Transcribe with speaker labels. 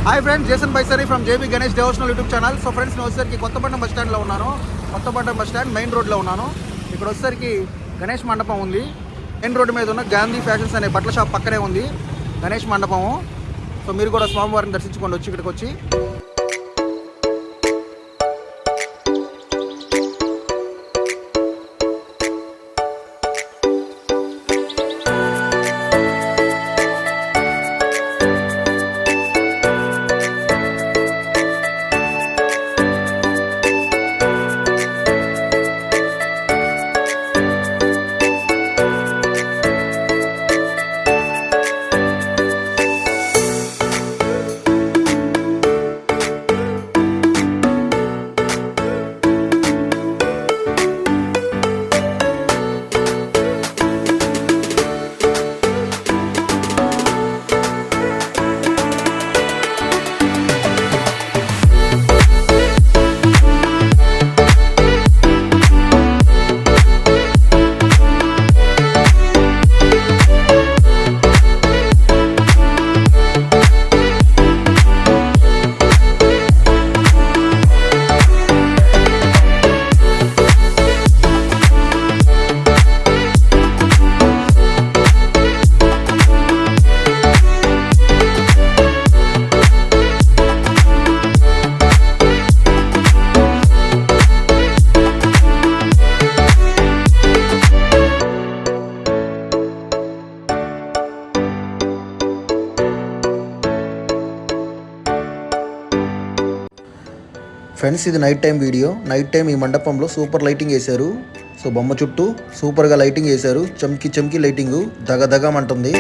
Speaker 1: Hi friends, Jason బైసరీ from JB Ganesh devotional YouTube channel. So friends, నేను వచ్చేసరికి Kothapatnam bus స్టాండ్లో ఉన్నాను. కొత్తపట్నం బస్ స్టాండ్ మెయిన్ రోడ్లో ఉన్నాను. ఇక్కడ వచ్చేసరికి గణేష్ మండపం ఉంది. మెయిన్ రోడ్డు మీద ఉన్న గాంధీ ఫ్యాషన్స్ అనే బట్టల షాప్ పక్కనే ఉంది గణేష్ మండపము. సో మీరు కూడా స్వామివారిని దర్శించుకోండి వచ్చి ఇక్కడికి వచ్చి. ఫ్రెండ్స్, ఇది night time video. Night time ఈ మండపంలో సూపర్ లైటింగ్ వేశారు. సో బొమ్మ చుట్టూ సూపర్గా లైటింగ్ వేశారు. చమ్కి లైటింగు దగదగమంటుంది.